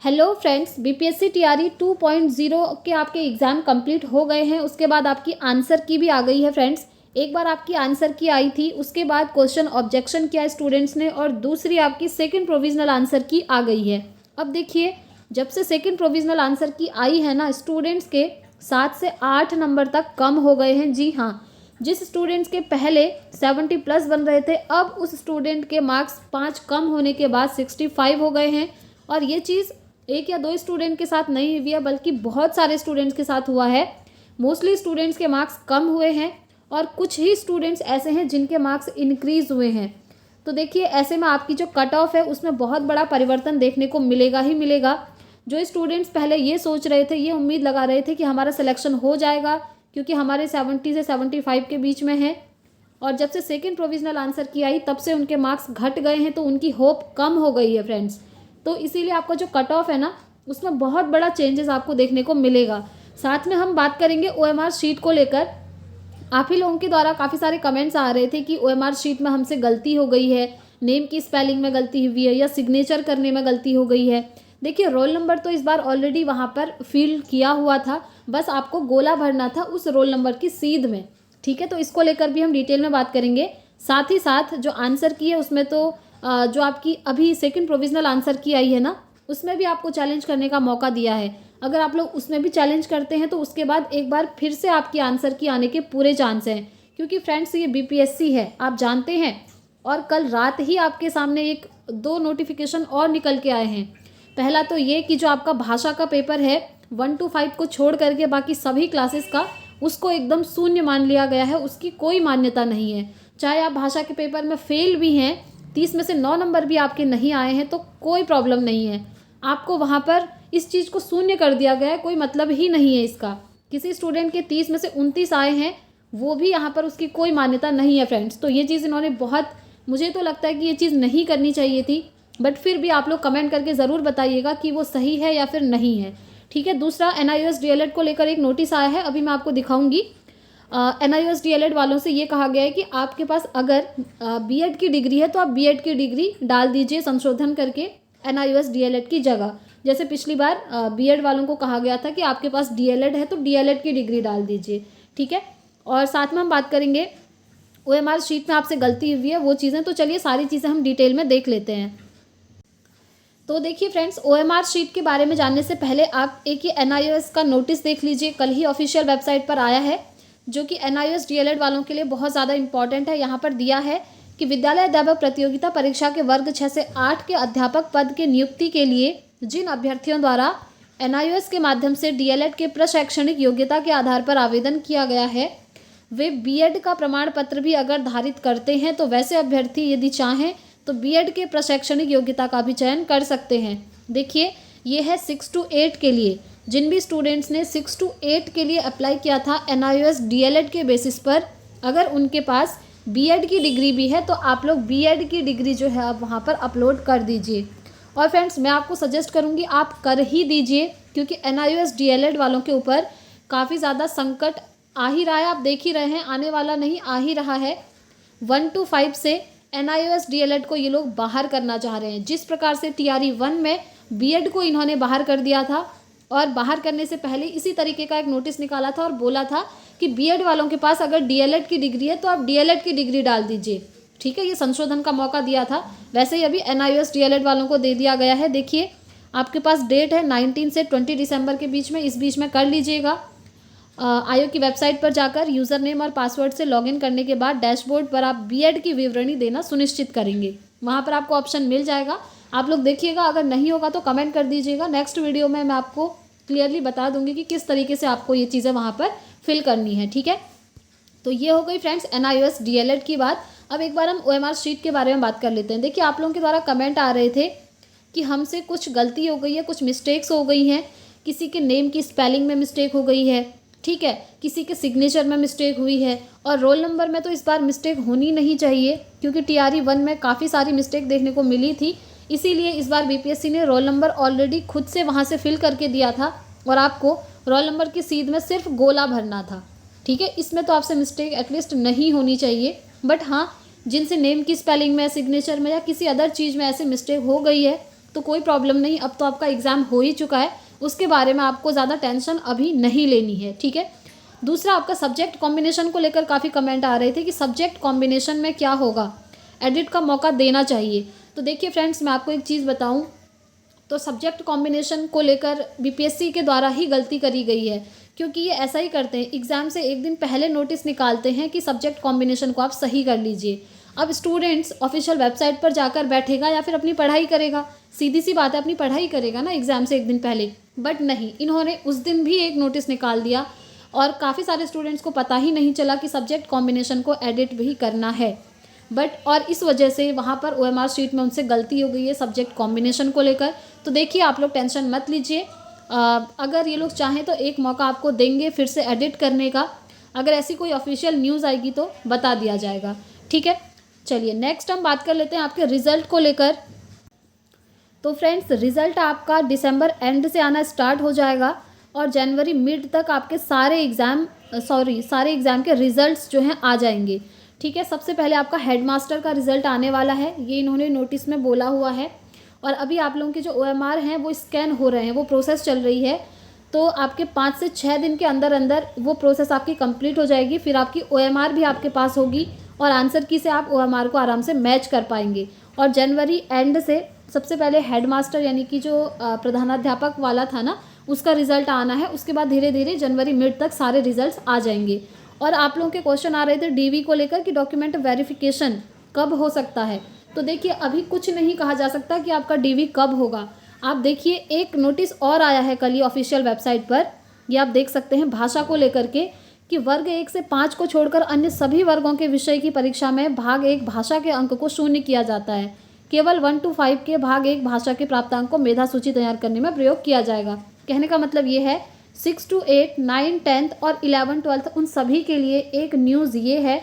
Hello friends, BPSC TRE 2.0 के आपके exam complete हो गए हैं। उसके बाद आपकी आंसर की भी आ गई है फ्रेंड्स। एक बार आपकी आंसर की आई थी, उसके बाद क्वेश्चन ऑब्जेक्शन किया स्टूडेंट्स ने, और दूसरी आपकी सेकंड प्रोविजनल आंसर की आ गई है। अब देखिए, जब से सेकंड प्रोविजनल आंसर की आई है ना, स्टूडेंट्स के 7 से 8 नंबर तक कम हो गए हैं। जी हाँ, जिस स्टूडेंट्स के पहले 70+ बन रहे थे, अब उस स्टूडेंट के मार्क्स 5 कम होने के बाद 65 हो गए हैं। और ये चीज़ एक या दो स्टूडेंट के साथ नहीं हुई है, बल्कि बहुत सारे स्टूडेंट्स के साथ हुआ है। मोस्टली स्टूडेंट्स के मार्क्स कम हुए हैं और कुछ ही स्टूडेंट्स ऐसे हैं जिनके मार्क्स इंक्रीज़ हुए हैं। तो देखिए, ऐसे में आपकी जो कट ऑफ है उसमें बहुत बड़ा परिवर्तन देखने को मिलेगा ही मिलेगा। जो स्टूडेंट्स पहले ये सोच रहे थे, ये उम्मीद लगा रहे थे कि हमारा सिलेक्शन हो जाएगा क्योंकि हमारे 70 से 75 के बीच में है, और जब से सेकेंड प्रोविजनल आंसर की आई तब से उनके मार्क्स घट गए हैं, तो उनकी होप कम हो गई है फ्रेंड्स। तो इसीलिए आपका जो कट ऑफ है ना, उसमें बहुत बड़ा चेंजेस आपको देखने को मिलेगा। साथ में हम बात करेंगे ओएमआर शीट को लेकर। आप ही लोगों के द्वारा काफ़ी सारे कमेंट्स आ रहे थे कि ओएमआर शीट में हमसे गलती हो गई है, नेम की स्पेलिंग में गलती हुई है या सिग्नेचर करने में गलती हो गई है। देखिए, रोल नंबर तो इस बार ऑलरेडी वहाँ पर फिल किया हुआ था, बस आपको गोला भरना था उस रोल नंबर की सीध में। ठीक है, तो इसको लेकर भी हम डिटेल में बात करेंगे। साथ ही साथ जो आंसर की है उसमें तो जो आपकी अभी सेकंड प्रोविजनल आंसर की आई है ना, उसमें भी आपको चैलेंज करने का मौका दिया है। अगर आप लोग उसमें भी चैलेंज करते हैं तो उसके बाद एक बार फिर से आपकी आंसर की आने के पूरे चांस हैं, क्योंकि फ्रेंड्स ये बीपीएससी है, आप जानते हैं। और कल रात ही आपके सामने एक दो नोटिफिकेशन और निकल के आए हैं। पहला तो ये कि जो आपका भाषा का पेपर है 1 to 5 को छोड़ करके बाकी सभी क्लासेस का उसको एकदम शून्य मान लिया गया है, उसकी कोई मान्यता नहीं है। चाहे आप भाषा के पेपर में फेल भी हैं, 30 में से 9 नंबर भी आपके नहीं आए हैं, तो कोई प्रॉब्लम नहीं है। आपको वहाँ पर इस चीज़ को शून्य कर दिया गया है, कोई मतलब ही नहीं है इसका। किसी स्टूडेंट के 30 में से 29 आए हैं, वो भी यहाँ पर उसकी कोई मान्यता नहीं है फ्रेंड्स। तो ये चीज़ इन्होंने बहुत, मुझे तो लगता है कि ये चीज़ नहीं करनी चाहिए थी, बट फिर भी आप लोग कमेंट करके ज़रूर बताइएगा कि वो सही है या फिर नहीं है। ठीक है, दूसरा NIOS DLED को लेकर एक नोटिस आया है, अभी मैं आपको दिखाऊंगी। NIOS DLED वालों से ये कहा गया है कि आपके पास अगर बीएड की डिग्री है तो आप बीएड की डिग्री डाल दीजिए संशोधन करके NIOS DLED की जगह। जैसे पिछली बार बीएड वालों को कहा गया था कि आपके पास DLED है तो DLED की डिग्री डाल दीजिए। ठीक है, और साथ में हम बात करेंगे OMR शीट में आपसे गलती हुई है वो चीज़ें। तो चलिए सारी चीज़ें हम डिटेल में देख लेते हैं। तो देखिए फ्रेंड्स, OMR शीट के बारे में जानने से पहले आप एक ये NIOS का नोटिस देख लीजिए, कल ही ऑफिशियल वेबसाइट पर आया है, जो कि NIOS DLED वालों के लिए बहुत ज़्यादा इंपॉर्टेंट है। यहाँ पर दिया है कि विद्यालय अध्यापक प्रतियोगिता परीक्षा के वर्ग 6 से 8 के अध्यापक पद के नियुक्ति के लिए जिन अभ्यर्थियों द्वारा NIOS के माध्यम से DLED के प्रशैक्षणिक योग्यता के आधार पर आवेदन किया गया है, वे बीएड का प्रमाण पत्र भी अगर धारित करते हैं, तो वैसे अभ्यर्थी यदि चाहें तो बीएड के प्रशैक्षणिक योग्यता का भी चयन कर सकते हैं। देखिए, ये है 6 to 8 के लिए। जिन भी स्टूडेंट्स ने 6 to 8 के लिए अप्लाई किया था NIOS DLED के बेसिस पर, अगर उनके पास बीएड की डिग्री भी है तो आप लोग बीएड की डिग्री जो है आप वहाँ पर अपलोड कर दीजिए। और फ्रेंड्स, मैं आपको सजेस्ट करूँगी आप कर ही दीजिए, क्योंकि NIOS DLED वालों के ऊपर काफ़ी ज़्यादा संकट आ ही रहा है। आप देख ही रहे हैं, आने वाला नहीं आ ही रहा है। 1 to 5 से NIOS DLED को ये लोग बाहर करना चाह रहे हैं। जिस प्रकार से TRE 1 में बीएड को इन्होंने बाहर कर दिया था, और बाहर करने से पहले इसी तरीके का एक नोटिस निकाला था और बोला था कि बीएड वालों के पास अगर DLED की डिग्री है तो आप DLED की डिग्री डाल दीजिए। ठीक है, ये संशोधन का मौका दिया था, वैसे ही अभी NIOS DLED वालों को दे दिया गया है। देखिए, आपके पास डेट है 19 से 20 दिसंबर के बीच में, इस बीच में कर लीजिएगा। आयोग की वेबसाइट पर जाकर यूज़र नेम और पासवर्ड से लॉगिन करने के बाद डैशबोर्ड पर आप बीएड की विवरणी देना सुनिश्चित करेंगे। वहाँ पर आपको ऑप्शन मिल जाएगा, आप लोग देखिएगा। अगर नहीं होगा तो कमेंट कर दीजिएगा, नेक्स्ट वीडियो में मैं आपको क्लियरली बता दूंगी कि किस तरीके से आपको ये चीज़ें वहाँ पर फिल करनी है। ठीक है, तो ये हो गई फ्रेंड्स NIOS DLED की बात। अब एक बार हम OMR शीट के बारे में बात कर लेते हैं। देखिए, आप लोगों के द्वारा कमेंट आ रहे थे कि हमसे कुछ गलती हो गई है, कुछ मिस्टेक्स हो गई हैं, किसी के नेम की स्पेलिंग में मिस्टेक हो गई है, ठीक है, किसी के सिग्नेचर में मिस्टेक हुई है, और रोल नंबर में तो इस बार मिस्टेक होनी नहीं चाहिए, क्योंकि TRE 1 में काफ़ी सारी मिस्टेक देखने को मिली थी। इसीलिए इस बार बीपीएससी ने रोल नंबर ऑलरेडी खुद से वहाँ से फिल करके दिया था, और आपको रोल नंबर की सीध में सिर्फ गोला भरना था। ठीक है, इसमें तो आपसे मिस्टेक एटलीस्ट नहीं होनी चाहिए। बट हाँ, जिनसे नेम की स्पेलिंग में, सिग्नेचर में या किसी अदर चीज़ में ऐसे मिस्टेक हो गई है, तो कोई प्रॉब्लम नहीं, अब तो आपका एग्ज़ाम हो ही चुका है, उसके बारे में आपको ज़्यादा टेंशन अभी नहीं लेनी है, ठीक है। दूसरा, आपका सब्जेक्ट कॉम्बिनेशन को लेकर काफ़ी कमेंट आ रहे थे कि सब्जेक्ट कॉम्बिनेशन में क्या होगा, एडिट का मौका देना चाहिए। तो देखिए फ्रेंड्स, मैं आपको एक चीज़ बताऊँ, तो सब्जेक्ट कॉम्बिनेशन को लेकर बीपीएससी के द्वारा ही गलती करी गई है, क्योंकि ये ऐसा ही करते हैं, एग्ज़ाम से एक दिन पहले नोटिस निकालते हैं कि सब्जेक्ट कॉम्बिनेशन को आप सही कर लीजिए। अब स्टूडेंट्स ऑफिशियल वेबसाइट पर जाकर बैठेगा या फिर अपनी पढ़ाई करेगा, सीधी सी बात है, अपनी पढ़ाई करेगा ना एग्ज़ाम से एक दिन पहले। बट नहीं, इन्होंने उस दिन भी एक नोटिस निकाल दिया और काफ़ी सारे स्टूडेंट्स को पता ही नहीं चला कि सब्जेक्ट कॉम्बिनेशन को एडिट भी करना है। बट और इस वजह से वहाँ पर ओएमआर शीट में उनसे गलती हो गई है सब्जेक्ट कॉम्बिनेशन को लेकर। तो देखिए, आप लोग टेंशन मत लीजिए, अगर ये लोग चाहें तो एक मौका आपको देंगे फिर से एडिट करने का। अगर ऐसी कोई ऑफिशियल न्यूज़ आएगी तो बता दिया जाएगा, ठीक है। चलिए नेक्स्ट हम बात कर लेते हैं आपके रिज़ल्ट को लेकर। तो फ्रेंड्स, रिज़ल्ट आपका दिसंबर एंड से आना स्टार्ट हो जाएगा और जनवरी मिड तक आपके सारे एग्ज़ाम के रिज़ल्ट्स जो हैं आ जाएंगे, ठीक है। सबसे पहले आपका हेडमास्टर का रिज़ल्ट आने वाला है, ये इन्होंने नोटिस में बोला हुआ है। और अभी आप लोगों के जो ओएमआर हैं वो स्कैन हो रहे हैं, वो प्रोसेस चल रही है, तो आपके 5 से 6 दिन के अंदर अंदर वो प्रोसेस आपकी कंप्लीट हो जाएगी। फिर आपकी ओएमआर भी आपके पास होगी और आंसर की से आप ओएमआर को आराम से मैच कर पाएंगे। और जनवरी एंड से सबसे पहले हेडमास्टर यानी कि जो प्रधानाध्यापक वाला था ना, उसका रिज़ल्ट आना है। उसके बाद धीरे धीरे जनवरी मिड तक सारे रिजल्ट्स आ जाएंगे। और आप लोगों के क्वेश्चन आ रहे थे डीवी को लेकर कि डॉक्यूमेंट वेरिफिकेशन कब हो सकता है। तो देखिए, अभी कुछ नहीं कहा जा सकता कि आपका डीवी कब होगा। आप देखिए, एक नोटिस और आया है कल ही ऑफिशियल वेबसाइट पर, ये आप देख सकते हैं, भाषा को लेकर के कि वर्ग 1 से 5 को छोड़कर अन्य सभी वर्गों के विषय की परीक्षा में भाग 1 भाषा के अंक को शून्य किया जाता है। केवल 1 to 5 के भाग 1 भाषा के प्राप्तांक को मेधा सूची तैयार करने में प्रयोग किया जाएगा। कहने का मतलब ये है 6 to 8, 9, 10th और 11, 12th उन सभी के लिए एक न्यूज़ ये है,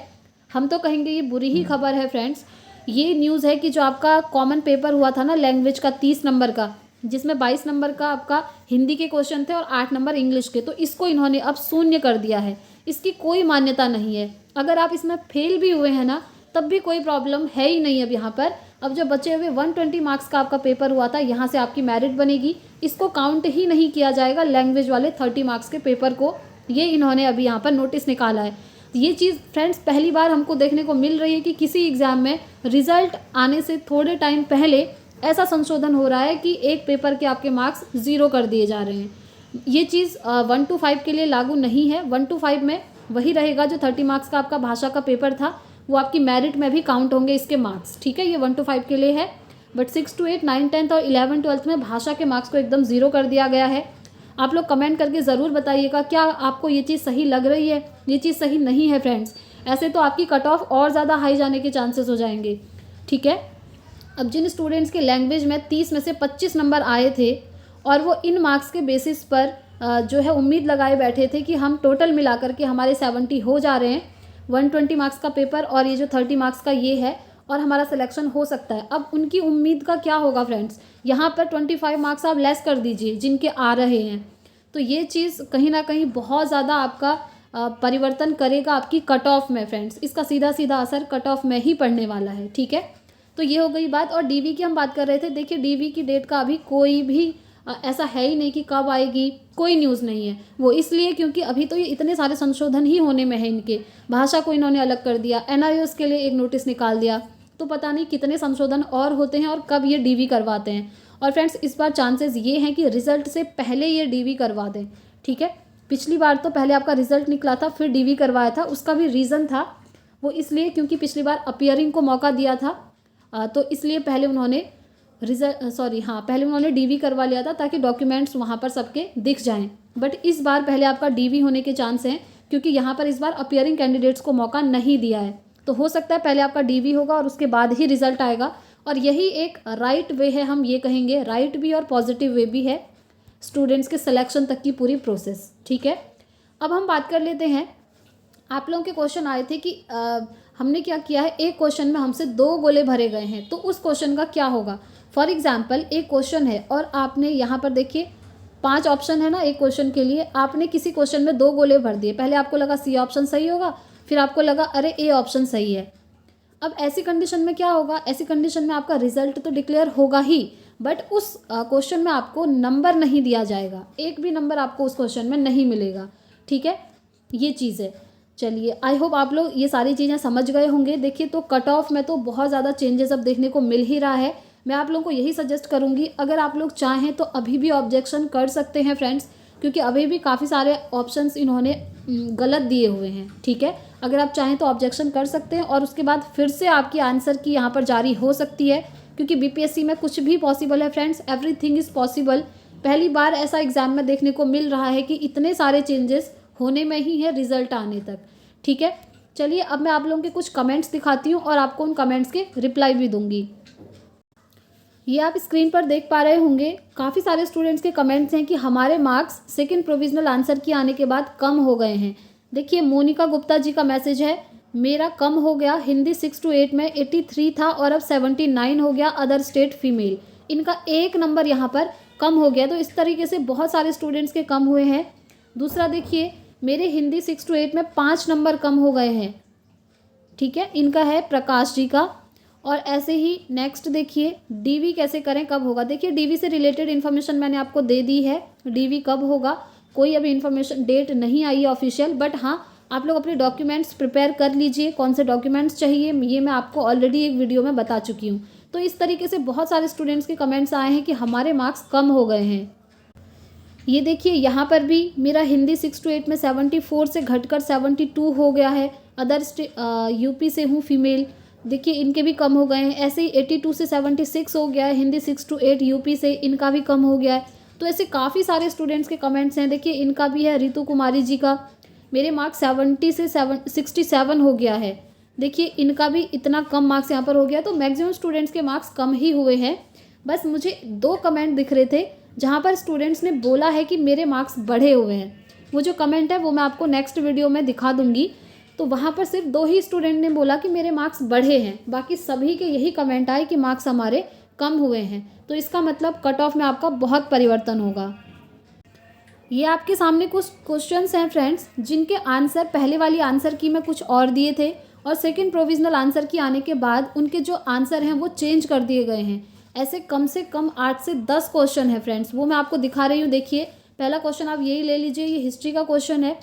हम तो कहेंगे ये बुरी ही खबर है फ्रेंड्स। ये न्यूज़ है कि जो आपका कॉमन पेपर हुआ था ना लैंग्वेज का 30 नंबर का, जिसमें 22 नंबर का आपका हिंदी के क्वेश्चन थे और 8 नंबर इंग्लिश के, तो इसको इन्होंने अब शून्य कर दिया है। इसकी कोई मान्यता नहीं है। अगर आप इसमें फेल भी हुए हैं ना, तब भी कोई प्रॉब्लम है ही नहीं। अब यहाँ पर अब जो बचे हुए 120 मार्क्स का आपका पेपर हुआ था, यहाँ से आपकी मेरिट बनेगी, इसको काउंट ही नहीं किया जाएगा लैंग्वेज वाले 30 मार्क्स के पेपर को। ये इन्होंने अभी यहाँ पर नोटिस निकाला है। ये चीज़ फ्रेंड्स पहली बार हमको देखने को मिल रही है कि किसी एग्ज़ाम में रिज़ल्ट आने से थोड़े टाइम पहले ऐसा संशोधन हो रहा है कि एक पेपर के आपके मार्क्स 0 कर दिए जा रहे हैं। ये चीज़ 1 to 5 के लिए लागू नहीं है। 1 to 5 में वही रहेगा, जो 30 मार्क्स का आपका भाषा का पेपर था वो आपकी मेरिट में भी काउंट होंगे इसके मार्क्स, ठीक है। ये 1 to 5 के लिए है। बट 6 to 8, 9, 10th और 11, 12th में भाषा के मार्क्स को एकदम 0 कर दिया गया है। आप लोग कमेंट करके ज़रूर बताइएगा क्या आपको ये चीज़ सही लग रही है। ये चीज़ सही नहीं है फ्रेंड्स, ऐसे तो आपकी कट ऑफ और ज़्यादा हाई जाने के चांसेस हो जाएंगे, ठीक है। अब जिन स्टूडेंट्स के लैंग्वेज में 30 में से 25 नंबर आए थे और वो इन मार्क्स के बेसिस पर जो है उम्मीद लगाए बैठे थे कि हम टोटल मिला करके हमारे 70 हो जा रहे हैं, 120 मार्क्स का पेपर और ये जो 30 मार्क्स का ये है, और हमारा सिलेक्शन हो सकता है। अब उनकी उम्मीद का क्या होगा फ्रेंड्स, यहाँ पर 25 मार्क्स आप लेस कर दीजिए जिनके आ रहे हैं, तो ये चीज़ कहीं ना कहीं बहुत ज़्यादा आपका परिवर्तन करेगा आपकी कट ऑफ में फ्रेंड्स। इसका सीधा सीधा असर कट ऑफ में ही पड़ने वाला है, ठीक है। तो ये हो गई बात। और डीवी की हम बात कर रहे थे। देखिए, डीवी की डेट का अभी कोई भी ऐसा है ही नहीं कि कब आएगी, कोई न्यूज़ नहीं है। वो इसलिए क्योंकि अभी तो ये इतने सारे संशोधन ही होने में है इनके। भाषा को इन्होंने अलग कर दिया, एनआईओएस के लिए एक नोटिस निकाल दिया, तो पता नहीं कितने संशोधन और होते हैं और कब ये डीवी करवाते हैं। और फ्रेंड्स, इस बार चांसेस ये हैं कि रिजल्ट से पहले ये डीवी करवा दें, ठीक है। पिछली बार तो पहले आपका रिजल्ट निकला था फिर डीवी करवाया था, उसका भी रीज़न था, वो इसलिए क्योंकि पिछली बार अपीयरिंग को मौका दिया था, तो इसलिए पहले उन्होंने पहले उन्होंने डीवी करवा लिया था ताकि डॉक्यूमेंट्स वहाँ पर सबके दिख जाएं। बट इस बार पहले आपका डीवी होने के चांस हैं क्योंकि यहाँ पर इस बार अपीयरिंग कैंडिडेट्स को मौका नहीं दिया है। तो हो सकता है पहले आपका डीवी होगा और उसके बाद ही रिजल्ट आएगा, और यही एक राइट वे है, हम ये कहेंगे राइट भी और पॉजिटिव वे भी है स्टूडेंट्स के सिलेक्शन तक की पूरी प्रोसेस, ठीक है। अब हम बात कर लेते हैं, आप लोगों के क्वेश्चन आए थे कि हमने क्या किया है, एक क्वेश्चन में हमसे 2 गोले भरे गए हैं तो उस क्वेश्चन का क्या होगा। फॉर एग्जाम्पल, एक क्वेश्चन है और आपने यहाँ पर देखिए 5 ऑप्शन है ना एक क्वेश्चन के लिए, आपने किसी क्वेश्चन में 2 गोले भर दिए। पहले आपको लगा सी ऑप्शन सही होगा, फिर आपको लगा अरे ए ऑप्शन सही है। अब ऐसी कंडीशन में क्या होगा, ऐसी कंडीशन में आपका रिजल्ट तो डिक्लेयर होगा ही, बट उस क्वेश्चन में आपको नंबर नहीं दिया जाएगा, एक भी नंबर आपको उस क्वेश्चन में नहीं मिलेगा। ठीक है, ये चीज़ है। चलिए, आई होप आप लोग ये सारी चीज़ें समझ गए होंगे। देखिए, तो कट ऑफ में तो बहुत ज़्यादा चेंजेस अब देखने को मिल ही रहा है। मैं आप लोगों को यही सजेस्ट करूँगी, अगर आप लोग चाहें तो अभी भी ऑब्जेक्शन कर सकते हैं फ्रेंड्स, क्योंकि अभी भी काफ़ी सारे ऑप्शंस इन्होंने गलत दिए हुए हैं। ठीक है, अगर आप चाहें तो ऑब्जेक्शन कर सकते हैं और उसके बाद फिर से आपकी आंसर की यहाँ पर जारी हो सकती है, क्योंकि बीपीएससी में कुछ भी पॉसिबल है फ्रेंड्स, एवरीथिंग इज़ पॉसिबल। पहली बार ऐसा एग्जाम में देखने को मिल रहा है कि इतने सारे चेंजेस होने में ही है रिजल्ट आने तक। ठीक है, चलिए अब मैं आप लोगों के कुछ कमेंट्स दिखाती हूँ और आपको उन कमेंट्स के रिप्लाई भी दूंगी। ये आप स्क्रीन पर देख पा रहे होंगे, काफ़ी सारे स्टूडेंट्स के कमेंट्स हैं कि हमारे मार्क्स सेकंड प्रोविजनल आंसर की आने के बाद कम हो गए हैं। देखिए, मोनिका गुप्ता जी का मैसेज है, मेरा कम हो गया, हिंदी 6 to 8 में 83 था और अब 79 हो गया, अदर स्टेट फीमेल। इनका 1 नंबर यहाँ पर कम हो गया। तो इस तरीके से बहुत सारे स्टूडेंट्स के कम हुए हैं। दूसरा देखिए, मेरे हिंदी 6 to 8 में 5 नंबर कम हो गए हैं। ठीक है, इनका है प्रकाश जी का। और ऐसे ही नेक्स्ट देखिए, डीवी कैसे करें, कब होगा। देखिए, डीवी से रिलेटेड इन्फॉर्मेशन मैंने आपको दे दी है। डीवी कब होगा कोई अभी इन्फॉर्मेशन डेट नहीं आई है ऑफिशियल, बट हाँ, आप लोग अपने डॉक्यूमेंट्स प्रिपेयर कर लीजिए। कौन से डॉक्यूमेंट्स चाहिए ये मैं आपको ऑलरेडी एक वीडियो में बता चुकी हूँ। तो इस तरीके से बहुत सारे स्टूडेंट्स के कमेंट्स आए हैं कि हमारे मार्क्स कम हो गए हैं। ये देखिए, यहाँ पर भी मेरा हिंदी 6 to 8 में 74 से घटकर 72 हो गया है। अदर यूपी से हूँ फीमेल, देखिए इनके भी कम हो गए हैं। ऐसे ही 82 से 76 हो गया है हिंदी 6 to 8 यूपी से, इनका भी कम हो गया है। तो ऐसे काफ़ी सारे स्टूडेंट्स के कमेंट्स हैं। देखिए, इनका भी है, रितु कुमारी जी का, मेरे मार्क्स 70 से 67 हो गया है। देखिए, इनका भी इतना कम मार्क्स यहाँ पर हो गया। तो मैक्सिमम स्टूडेंट्स के मार्क्स कम ही हुए हैं। बस मुझे 2 कमेंट दिख रहे थे जहाँ पर स्टूडेंट्स ने बोला है कि मेरे मार्क्स बढ़े हुए हैं। वो जो कमेंट है वो मैं आपको नेक्स्ट वीडियो में दिखा दूंगी। तो वहाँ पर सिर्फ 2 ही स्टूडेंट ने बोला कि मेरे मार्क्स बढ़े हैं, बाकी सभी के यही कमेंट आए कि मार्क्स हमारे कम हुए हैं। तो इसका मतलब कट ऑफ में आपका बहुत परिवर्तन होगा। ये आपके सामने कुछ क्वेश्चंस हैं फ्रेंड्स, जिनके आंसर पहले वाली आंसर की में कुछ और दिए थे और सेकंड प्रोविजनल आंसर की आने के बाद उनके जो आंसर हैं वो चेंज कर दिए गए हैं। ऐसे कम से कम 8 से 10 क्वेश्चन है फ्रेंड्स, वो मैं आपको दिखा रही हूँ। देखिए, पहला क्वेश्चन आप यही ले लीजिए, ये हिस्ट्री का क्वेश्चन है।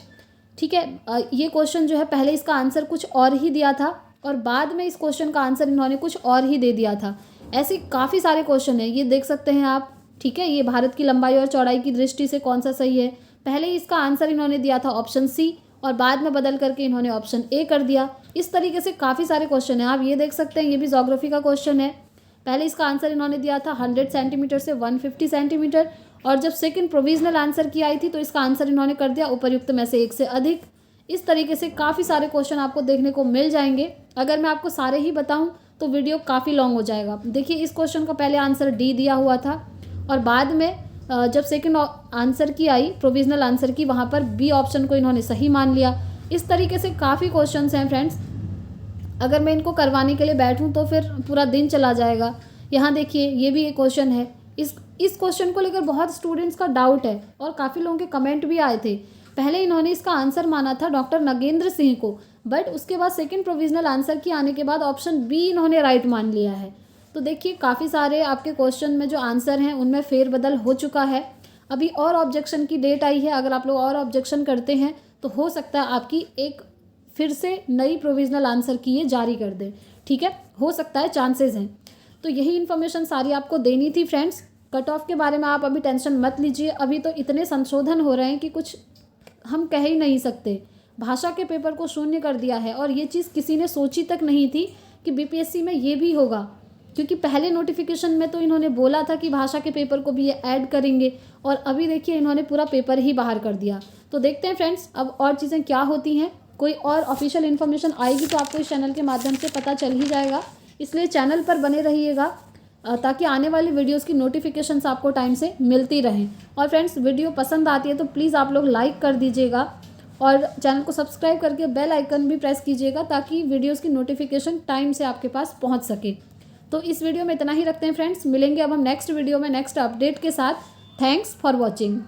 ठीक है, ये क्वेश्चन जो है पहले इसका आंसर कुछ और ही दिया था और बाद में इस क्वेश्चन का आंसर इन्होंने कुछ और ही दे दिया था। ऐसे काफ़ी सारे क्वेश्चन हैं, ये देख सकते हैं आप। ठीक है, ये भारत की लंबाई और चौड़ाई की दृष्टि से कौन सा सही है। पहले इसका आंसर इन्होंने दिया था ऑप्शन सी और बाद में बदल करके इन्होंने ऑप्शन ए कर दिया। इस तरीके से काफ़ी सारे क्वेश्चन हैं, आप ये देख सकते हैं। ये भी ज्योग्राफी का क्वेश्चन है। पहले इसका आंसर इन्होंने दिया था 100 सेंटीमीटर से 150 सेंटीमीटर और जब सेकंड प्रोविजनल आंसर की आई थी तो इसका आंसर इन्होंने कर दिया उपर्युक्त में से 1 से अधिक। इस तरीके से काफ़ी सारे क्वेश्चन आपको देखने को मिल जाएंगे। अगर मैं आपको सारे ही बताऊं तो वीडियो काफ़ी लॉन्ग हो जाएगा। देखिए, इस क्वेश्चन का पहले आंसर डी दिया हुआ था और बाद में जब सेकंड आंसर की आई प्रोविजनल आंसर की, वहाँ पर बी ऑप्शन को इन्होंने सही मान लिया। इस तरीके से काफ़ी क्वेश्चन हैं फ्रेंड्स, अगर मैं इनको करवाने के लिए बैठूं तो फिर पूरा दिन चला जाएगा। यहाँ देखिए, ये भी एक क्वेश्चन है। इस क्वेश्चन को लेकर बहुत स्टूडेंट्स का डाउट है और काफ़ी लोगों के कमेंट भी आए थे। पहले इन्होंने इसका आंसर माना था डॉक्टर नगेंद्र सिंह को, बट उसके बाद सेकंड प्रोविजनल आंसर की आने के बाद ऑप्शन बी इन्होंने राइट मान लिया है। तो देखिए, काफ़ी सारे आपके क्वेश्चन में जो आंसर हैं उनमें फेरबदल हो चुका है। अभी और ऑब्जेक्शन की डेट आई है, अगर आप लोग और ऑब्जेक्शन करते हैं तो हो सकता है आपकी एक फिर से नई प्रोविजनल आंसर की ये जारी कर दें। ठीक है, हो सकता है, चांसेस हैं। तो यही इन्फॉर्मेशन सारी आपको देनी थी फ्रेंड्स। कट ऑफ के बारे में आप अभी टेंशन मत लीजिए, अभी तो इतने संशोधन हो रहे हैं कि कुछ हम कह ही नहीं सकते। भाषा के पेपर को शून्य कर दिया है और ये चीज़ किसी ने सोची तक नहीं थी कि बीपीएससी में ये भी होगा, क्योंकि पहले नोटिफिकेशन में तो इन्होंने बोला था कि भाषा के पेपर को भी ये ऐड करेंगे और अभी देखिए इन्होंने पूरा पेपर ही बाहर कर दिया। तो देखते हैं फ्रेंड्स अब और चीज़ें क्या होती हैं। कोई और ऑफिशियल इन्फॉर्मेशन आएगी तो आपको इस चैनल के माध्यम से पता चल ही जाएगा, इसलिए चैनल पर बने रहिएगा ताकि आने वाली वीडियोस की नोटिफिकेशंस आपको टाइम से मिलती रहें। और फ्रेंड्स, वीडियो पसंद आती है तो प्लीज़ आप लोग लाइक कर दीजिएगा और चैनल को सब्सक्राइब करके बेल आइकन भी प्रेस कीजिएगा ताकि वीडियोस की नोटिफिकेशन टाइम से आपके पास पहुंच सके। तो इस वीडियो में इतना ही रखते हैं फ्रेंड्स, मिलेंगे अब हम नेक्स्ट वीडियो में नेक्स्ट अपडेट के साथ। Thanks for watching.